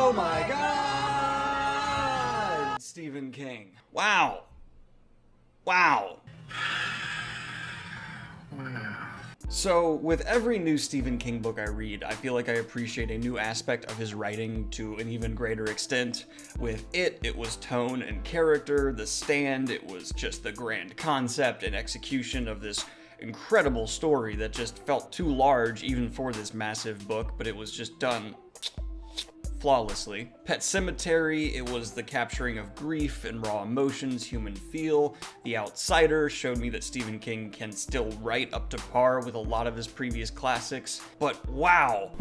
Oh my God! Stephen King. Wow. Wow. So, with every new Stephen King book I read, I feel like I appreciate a new aspect of his writing to an even greater extent. With it was tone and character. The Stand, it was just the grand concept and execution of this incredible story that just felt too large even for this massive book, but it was just done flawlessly. Pet Sematary, it was the capturing of grief and raw emotions, human feel. The Outsider showed me that Stephen King can still write up to par with a lot of his previous classics. But wow.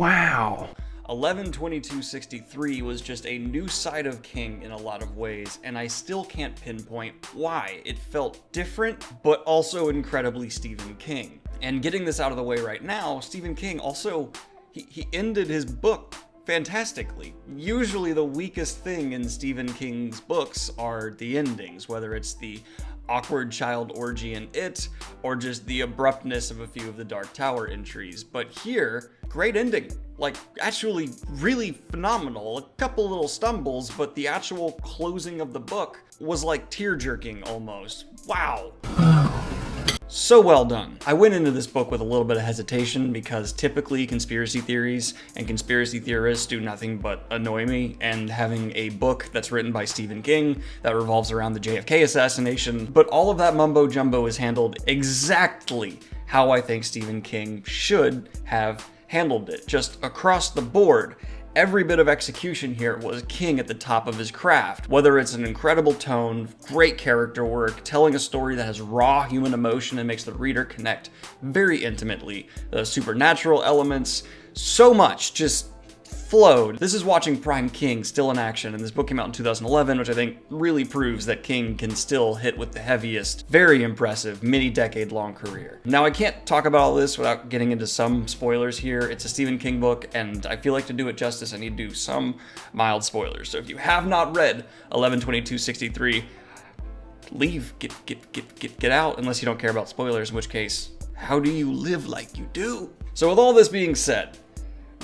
11/22/63 was just a new side of King in a lot of ways, and I still can't pinpoint why. It felt different, but also incredibly Stephen King. And getting this out of the way right now, Stephen King also, he ended his book fantastically. Usually the weakest thing in Stephen King's books are the endings, whether it's the awkward child orgy in It, or just the abruptness of a few of the Dark Tower entries. But here, great ending. Like, actually really phenomenal. A couple little stumbles, but the actual closing of the book was like tear-jerking almost. Wow. So well done. I went into this book with a little bit of hesitation because typically conspiracy theories and conspiracy theorists do nothing but annoy me, and having a book that's written by Stephen King that revolves around the JFK assassination, but all of that mumbo jumbo is handled exactly how I think Stephen King should have handled it, just across the board. Every bit of execution here was King at the top of his craft. Whether it's an incredible tone, great character work, telling a story that has raw human emotion and makes the reader connect very intimately, the supernatural elements, so much just flowed. This is watching prime King still in action, and this book came out in 2011, which I think really proves that King can still hit with the heaviest, very impressive, many-decade-long career. Now, I can't talk about all this without getting into some spoilers here. It's a Stephen King book, and I feel like to do it justice, I need to do some mild spoilers. So if you have not read 11/22/63, leave, get out, unless you don't care about spoilers, in which case, how do you live like you do? So with all this being said,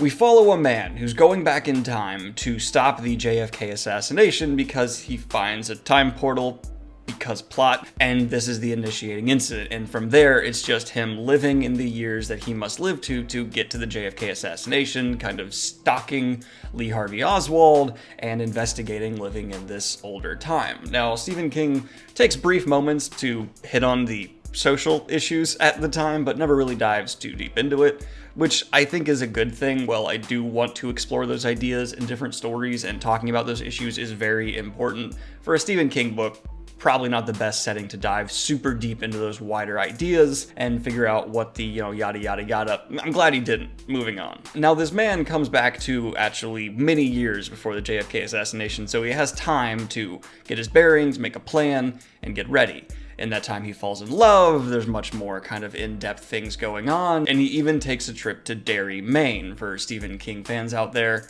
we follow a man who's going back in time to stop the JFK assassination because he finds a time portal, because plot, and this is the initiating incident. And from there, it's just him living in the years that he must live to get to the JFK assassination, kind of stalking Lee Harvey Oswald and investigating living in this older time. Now, Stephen King takes brief moments to hit on the social issues at the time, but never really dives too deep into it, which I think is a good thing. While I do want to explore those ideas in different stories, and talking about those issues is very important, for a Stephen King book, probably not the best setting to dive super deep into those wider ideas and figure out what the, yada yada yada. I'm glad he didn't. Moving on. Now, this man comes back to actually many years before the JFK assassination, so he has time to get his bearings, make a plan, and get ready. In that time, he falls in love, there's much more kind of in-depth things going on, and he even takes a trip to Derry, Maine. For Stephen King fans out there,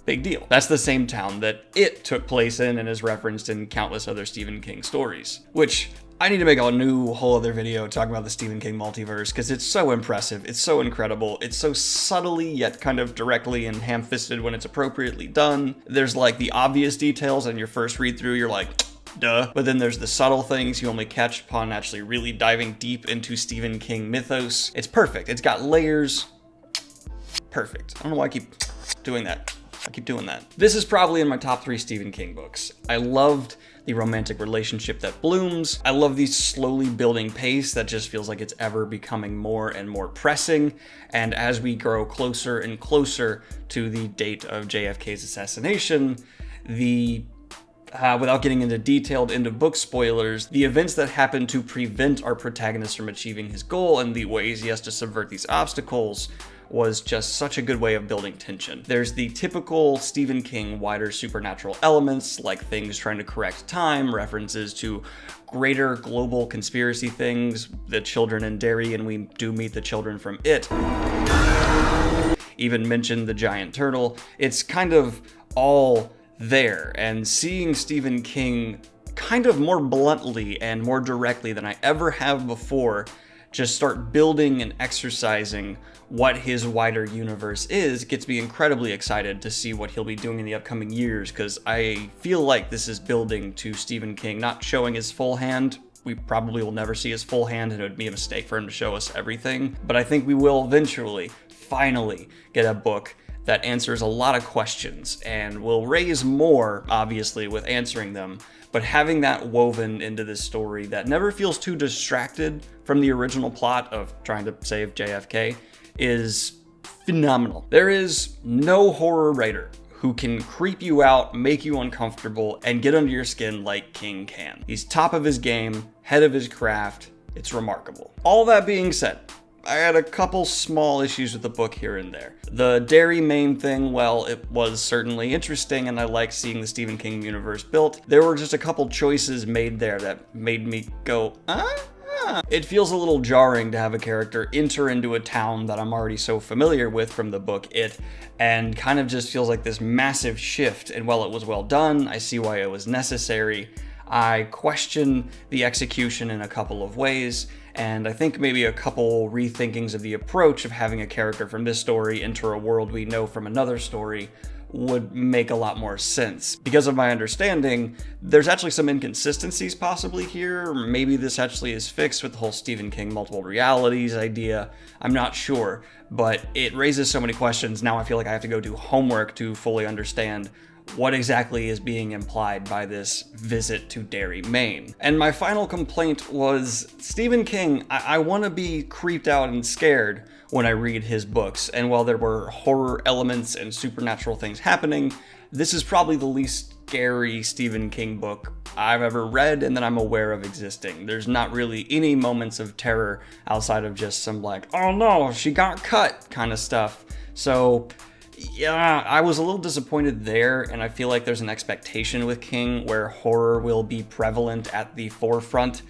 big deal. That's the same town that It took place in and is referenced in countless other Stephen King stories. Which, I need to make a new whole other video talking about the Stephen King multiverse, because it's so impressive, it's so incredible, it's so subtly yet kind of directly and ham-fisted when it's appropriately done. There's like the obvious details, and your first read through, you're like, duh. But then there's the subtle things you only catch upon actually really diving deep into Stephen King mythos. It's perfect. It's got layers. Perfect. I don't know why I keep doing that. This is probably in my top 3 Stephen King books. I loved the romantic relationship that blooms. I love the slowly building pace that just feels like it's ever becoming more and more pressing. And as we grow closer and closer to the date of JFK's assassination, without getting into detailed end-of-book spoilers, the events that happen to prevent our protagonist from achieving his goal and the ways he has to subvert these obstacles was just such a good way of building tension. There's the typical Stephen King wider supernatural elements, like things trying to correct time, references to greater global conspiracy things, the children in Derry, and we do meet the children from It. Even mentioned the giant turtle. It's kind of all there, and seeing Stephen King kind of more bluntly and more directly than I ever have before just start building and exercising what his wider universe is gets me incredibly excited to see what he'll be doing in the upcoming years, because I feel like this is building to Stephen King not showing his full hand. We probably will never see his full hand, and it would be a mistake for him to show us everything, but I think we will eventually, finally, get a book that answers a lot of questions and will raise more, obviously, with answering them, but having that woven into this story that never feels too distracted from the original plot of trying to save JFK is phenomenal. There is no horror writer who can creep you out, make you uncomfortable, and get under your skin like King can. He's top of his game, head of his craft. It's remarkable. All that being said, I had a couple small issues with the book here and there. The Derry Maine thing, well, it was certainly interesting, and I like seeing the Stephen King universe built. There were just a couple choices made there that made me go, It feels a little jarring to have a character enter into a town that I'm already so familiar with from the book It, and kind of just feels like this massive shift, and while it was well done, I see why it was necessary. I question the execution in a couple of ways, and I think maybe a couple rethinkings of the approach of having a character from this story enter a world we know from another story would make a lot more sense. Because of my understanding, there's actually some inconsistencies possibly here. Maybe this actually is fixed with the whole Stephen King multiple realities idea. I'm not sure, but it raises so many questions. Now I feel like I have to go do homework to fully understand what exactly is being implied by this visit to Derry, Maine. And my final complaint was Stephen King, I want to be creeped out and scared when I read his books, and while there were horror elements and supernatural things happening, this is probably the least scary Stephen King book I've ever read and that I'm aware of existing. There's not really any moments of terror outside of just some like, oh no, she got cut kind of stuff. So yeah, I was a little disappointed there, and I feel like there's an expectation with King where horror will be prevalent at the forefront,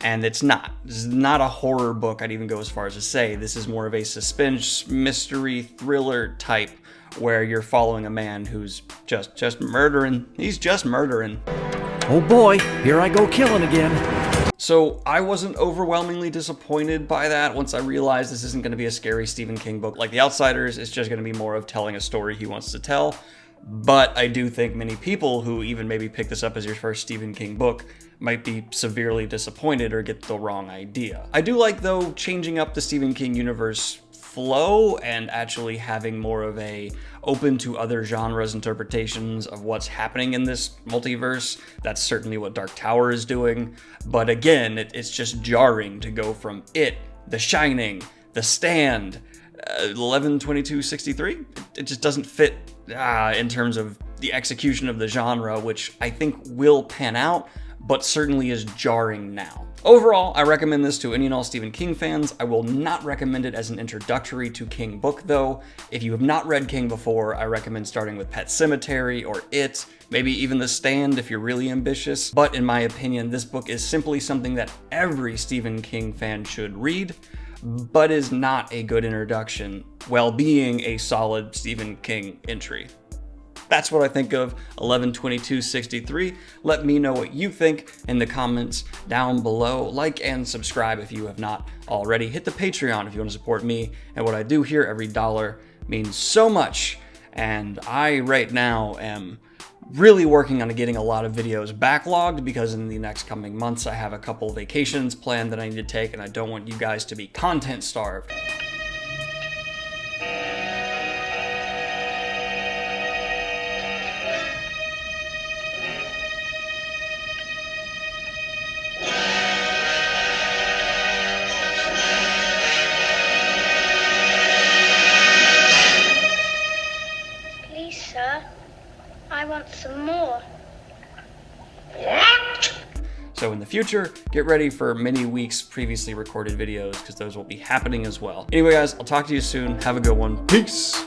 and it's not. This is not a horror book, I'd even go as far as to say. This is more of a suspense, mystery, thriller type where you're following a man who's just murdering. He's just murdering. Oh boy, here I go killing again. So I wasn't overwhelmingly disappointed by that once I realized this isn't going to be a scary Stephen King book like The Outsiders. It's just going to be more of telling a story he wants to tell. But I do think many people who even maybe pick this up as your first Stephen King book might be severely disappointed or get the wrong idea. I do like, though, changing up the Stephen King universe flow and actually having more of a open to other genres interpretations of what's happening in this multiverse. That's certainly what Dark Tower is doing. But again, it's just jarring to go from It, The Shining, The Stand, 11/22/63. It just doesn't fit in terms of the execution of the genre, which I think will pan out, but certainly is jarring now. Overall, I recommend this to any and all Stephen King fans. I will not recommend it as an introductory to King book, though. If you have not read King before, I recommend starting with Pet Sematary or It, maybe even The Stand if you're really ambitious. But in my opinion, this book is simply something that every Stephen King fan should read, but is not a good introduction while being a solid Stephen King entry. That's what I think of 11/22/63. Let me know what you think in the comments down below. Like and subscribe if you have not already. Hit the Patreon if you want to support me and what I do here. Every dollar means so much. And I right now am really working on getting a lot of videos backlogged because in the next coming months I have a couple vacations planned that I need to take, and I don't want you guys to be content starved. I want some more. What? So in the future, get ready for many weeks previously recorded videos because those will be happening as well. Anyway, guys, I'll talk to you soon. Have a good one. Peace.